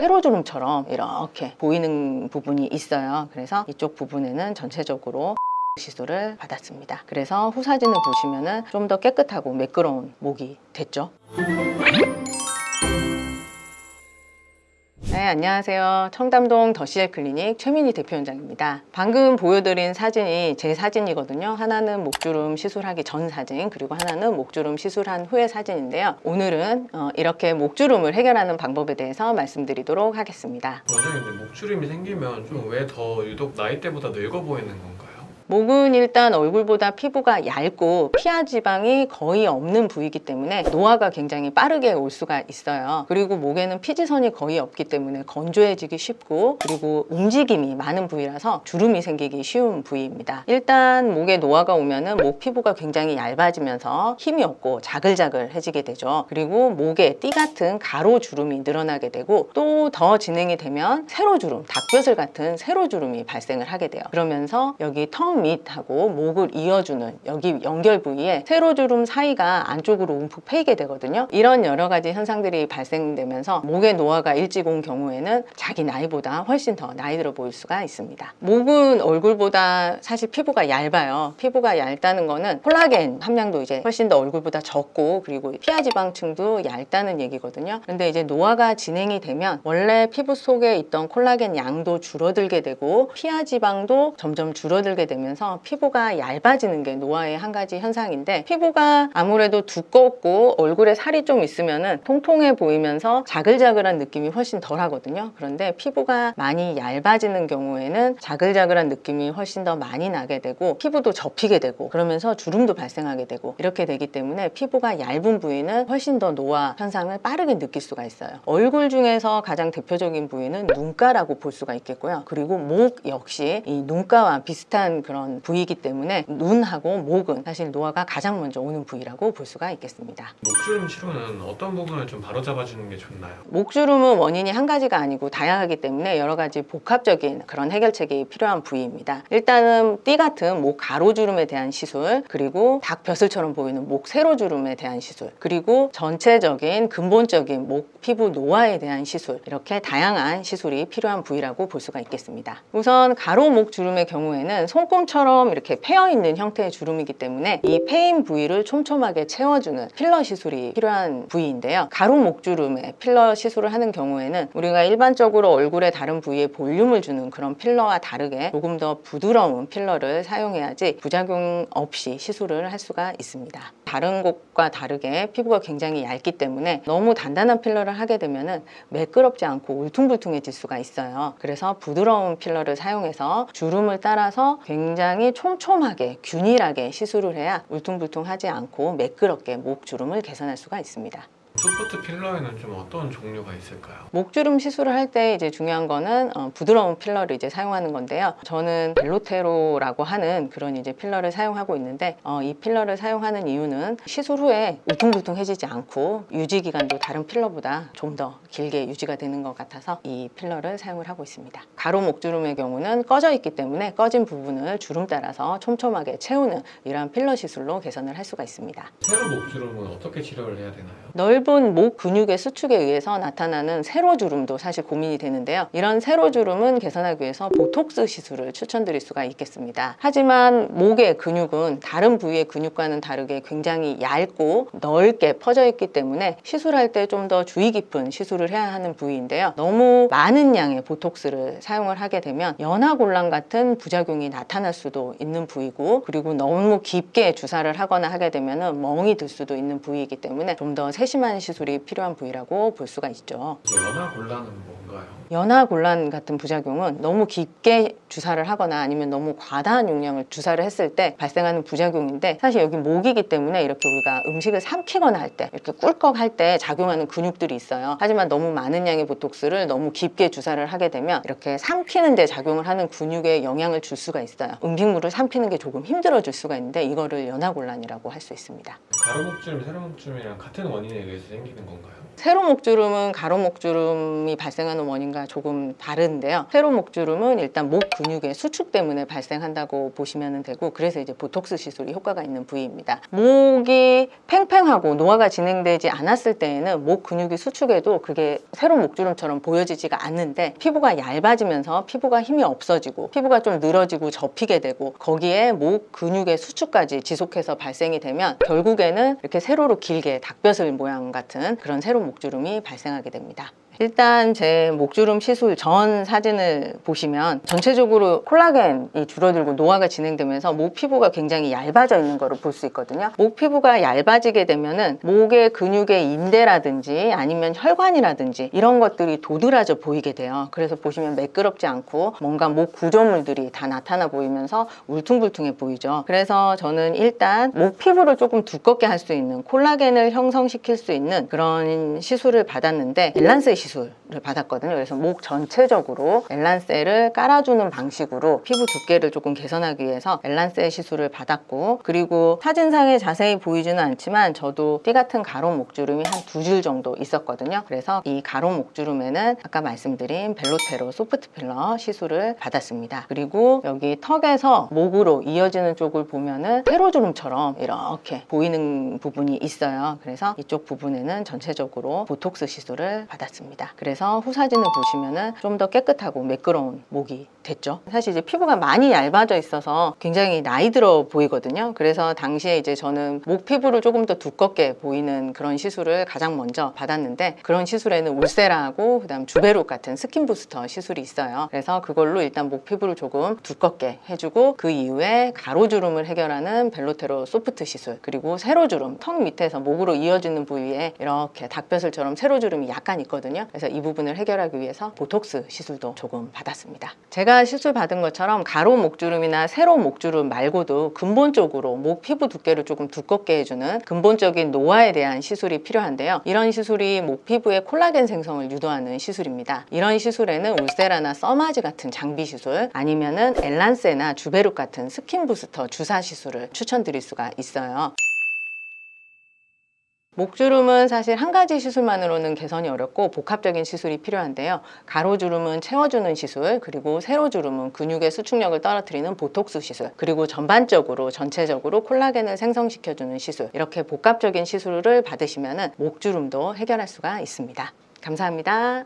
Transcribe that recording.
세로주름처럼 이렇게 보이는 부분이 있어요. 그래서 이쪽 부분에는 전체적으로 시술을 받았습니다. 그래서 후 사진을 보시면은 좀 더 깨끗하고 매끄러운 목이 됐죠. 네, 안녕하세요. 청담동 더CL 클리닉 최민희 대표원장입니다. 방금 보여드린 사진이 제 사진이거든요. 하나는 목주름 시술하기 전 사진, 그리고 하나는 목주름 시술한 후의 사진인데요. 오늘은 이렇게 목주름을 해결하는 방법에 대해서 말씀드리도록 하겠습니다. 원장님, 목주름이 생기면 좀 왜 더 유독 나이대보다 늙어 보이는 건가요? 목은 일단 얼굴보다 피부가 얇고 피하 지방이 거의 없는 부위이기 때문에 노화가 굉장히 빠르게 올 수가 있어요. 그리고 목에는 피지선이 거의 없기 때문에 건조해지기 쉽고, 그리고 움직임이 많은 부위라서 주름이 생기기 쉬운 부위입니다. 일단 목에 노화가 오면은 목 피부가 굉장히 얇아지면서 힘이 없고 자글자글해지게 되죠. 그리고 목에 띠 같은 가로 주름이 늘어나게 되고, 또 더 진행이 되면 세로주름, 닭벼슬 같은 세로주름이 발생을 하게 돼요. 그러면서 여기 턱 밑하고 목을 이어주는 여기 연결 부위에 세로주름 사이가 안쪽으로 움푹 패이게 되거든요. 이런 여러 가지 현상들이 발생되면서 목의 노화가 일찍 온 경우에는 자기 나이보다 훨씬 더 나이 들어 보일 수가 있습니다. 목은 얼굴보다 사실 피부가 얇아요. 피부가 얇다는 거는 콜라겐 함량도 이제 훨씬 더 얼굴보다 적고, 그리고 피하지방층도 얇다는 얘기거든요. 근데 이제 노화가 진행이 되면 원래 피부 속에 있던 콜라겐 양도 줄어들게 되고 피하지방도 점점 줄어들게 되면서 피부가 얇아지는 게 노화의 한 가지 현상인데, 피부가 아무래도 두껍고 얼굴에 살이 좀 있으면은 통통해 보이면서 자글자글한 느낌이 훨씬 덜 하거든요. 그런데 피부가 많이 얇아지는 경우에는 자글자글한 느낌이 훨씬 더 많이 나게 되고, 피부도 접히게 되고, 그러면서 주름도 발생하게 되고, 이렇게 되기 때문에 피부가 얇은 부위는 훨씬 더 노화 현상을 빠르게 느낄 수가 있어요. 얼굴 중에서 가장 대표적인 부위는 눈가라고 볼 수가 있겠고요. 그리고 목 역시 이 눈가와 비슷한 그런 부위이기 때문에 눈하고 목은 사실 노화가 가장 먼저 오는 부위라고 볼 수가 있겠습니다. 목주름 치료는 어떤 부분을 좀 바로잡아주는 게 좋나요? 목주름은 원인이 한 가지가 아니고 다양하기 때문에 여러 가지 복합적인 그런 해결책이 필요한 부위입니다. 일단은 띠 같은 목 가로주름에 대한 시술, 그리고 닭벼슬처럼 보이는 목 세로주름에 대한 시술, 그리고 전체적인 근본적인 목 피부 노화에 대한 시술, 이렇게 다양한 시술이 필요한 부위라고 볼 수가 있겠습니다. 우선 가로 목 주름의 경우에는 손금처럼 이렇게 패여 있는 형태의 주름이기 때문에 이 패인 부위를 촘촘하게 채워주는 필러 시술이 필요한 부위인데요. 가로 목주름에 필러 시술을 하는 경우에는 우리가 일반적으로 얼굴의 다른 부위에 볼륨을 주는 그런 필러와 다르게 조금 더 부드러운 필러를 사용해야지 부작용 없이 시술을 할 수가 있습니다. 다른 곳과 다르게 피부가 굉장히 얇기 때문에 너무 단단한 필러를 하게 되면은 매끄럽지 않고 울퉁불퉁해질 수가 있어요. 그래서 부드러운 필러를 사용해서 주름을 따라서 굉장히 촘촘하게 균일하게 시술을 해야 울퉁불퉁하지 않고 매끄럽게 목 주름을 개선할 수가 있습니다. 소프트 필러에는 좀 어떤 종류가 있을까요? 목주름 시술을 할 때 이제 중요한 거는 부드러운 필러를 이제 사용하는 건데요. 저는 벨로테로라고 하는 그런 이제 필러를 사용하고 있는데, 이 필러를 사용하는 이유는 시술 후에 울퉁불퉁해지지 않고 유지 기간도 다른 필러보다 좀 더 길게 유지가 되는 것 같아서 이 필러를 사용을 하고 있습니다. 가로 목주름의 경우는 꺼져 있기 때문에 꺼진 부분을 주름 따라서 촘촘하게 채우는 이러한 필러 시술로 개선을 할 수가 있습니다. 세로 목주름은 어떻게 치료를 해야 되나요? 넓은 목 근육의 수축에 의해서 나타나는 세로주름도 사실 고민이 되는데요. 이런 세로주름은 개선하기 위해서 보톡스 시술을 추천드릴 수가 있겠습니다. 하지만 목의 근육은 다른 부위의 근육과는 다르게 굉장히 얇고 넓게 퍼져 있기 때문에 시술할 때 좀 더 주의 깊은 시술을 해야 하는 부위인데요. 너무 많은 양의 보톡스를 사용을 하게 되면 연화곤란 같은 부작용이 나타날 수도 있는 부위고, 그리고 너무 깊게 주사를 하거나 하게 되면 멍이 들 수도 있는 부위이기 때문에 좀 더 세심한 시술이 필요한 부위라고 볼 수가 있죠. 연화곤란은 뭔가요? 연화곤란 같은 부작용은 너무 깊게 주사를 하거나 아니면 너무 과다한 용량을 주사를 했을 때 발생하는 부작용인데, 사실 여기 목이기 때문에 이렇게 우리가 음식을 삼키거나 할 때, 이렇게 꿀꺽 할 때 작용하는 근육들이 있어요. 하지만 너무 많은 양의 보톡스를 너무 깊게 주사를 하게 되면 이렇게 삼키는 데 작용을 하는 근육에 영향을 줄 수가 있어요. 음식물을 삼키는 게 조금 힘들어질 수가 있는데, 이거를 연화곤란이라고 할 수 있습니다. 가로 목주름, 세로 목주름이랑 같은 원인에 의해서 생기는 건가요? 세로 목주름은 가로 목주름이 발생하는 원인과 조금 다른데요. 세로 목주름은 일단 목 근육의 수축 때문에 발생한다고 보시면 되고, 그래서 이제 보톡스 시술이 효과가 있는 부위입니다. 목이 팽팽하고 노화가 진행되지 않았을 때에는 목 근육이 수축해도 그게 세로 목주름처럼 보여지지가 않는데, 피부가 얇아지면서 피부가 힘이 없어지고 피부가 좀 늘어지고 접히게 되고 거기에 목 근육의 수축까지 지속해서 발생이 되면 결국에는 이렇게 세로로 길게 닭벼슬 모양 같은 그런 세로 목주름이 발생하게 됩니다. 일단 제 목주름 시술 전 사진을 보시면 전체적으로 콜라겐이 줄어들고 노화가 진행되면서 목 피부가 굉장히 얇아져 있는 것을 볼 수 있거든요. 목 피부가 얇아지게 되면은 목의 근육의 인대라든지 아니면 혈관이라든지 이런 것들이 도드라져 보이게 돼요. 그래서 보시면 매끄럽지 않고 뭔가 목 구조물들이 다 나타나 보이면서 울퉁불퉁해 보이죠. 그래서 저는 일단 목 피부를 조금 두껍게 할 수 있는 콜라겐을 형성시킬 수 있는 그런 시술을 받았는데, 엘란세 시술을 받았거든요. 그래서 목 전체적으로 엘란셀을 깔아주는 방식으로 피부 두께를 조금 개선하기 위해서 엘란셀 시술을 받았고, 그리고 사진상에 자세히 보이지는 않지만 저도 띠 같은 가로 목주름이 한 2줄 정도 있었거든요. 그래서 이 가로 목주름에는 아까 말씀드린 벨로테로 소프트 필러 시술을 받았습니다. 그리고 여기 턱에서 목으로 이어지는 쪽을 보면은 세로주름처럼 이렇게 보이는 부분이 있어요. 그래서 이쪽 부분에는 전체적으로 보톡스 시술을 받았습니다. 그래서 후 사진을 보시면은 좀 더 깨끗하고 매끄러운 목이 됐죠. 사실 이제 피부가 많이 얇아져 있어서 굉장히 나이 들어 보이거든요. 그래서 당시에 이제 저는 목 피부를 조금 더 두껍게 보이는 그런 시술을 가장 먼저 받았는데, 그런 시술에는 울세라하고 그다음 주베룩 같은 스킨 부스터 시술이 있어요. 그래서 그걸로 일단 목 피부를 조금 두껍게 해주고, 그 이후에 가로주름을 해결하는 벨로테로 소프트 시술, 그리고 세로주름, 턱 밑에서 목으로 이어지는 부위에 이렇게 닭벼슬처럼 세로주름이 약간 있거든요. 그래서 이 부분을 해결하기 위해서 보톡스 시술도 조금 받았습니다. 제가 시술 받은 것처럼 가로 목주름이나 세로 목주름 말고도 근본적으로 목 피부 두께를 조금 두껍게 해주는 근본적인 노화에 대한 시술이 필요한데요. 이런 시술이 목 피부의 콜라겐 생성을 유도하는 시술입니다. 이런 시술에는 울세라나 써마지 같은 장비 시술, 아니면은 엘란세나 주베룩 같은 스킨 부스터 주사 시술을 추천드릴 수가 있어요. 목주름은 사실 한 가지 시술만으로는 개선이 어렵고 복합적인 시술이 필요한데요. 가로주름은 채워주는 시술, 그리고 세로주름은 근육의 수축력을 떨어뜨리는 보톡스 시술, 그리고 전반적으로 전체적으로 콜라겐을 생성시켜주는 시술, 이렇게 복합적인 시술을 받으시면 목주름도 해결할 수가 있습니다. 감사합니다.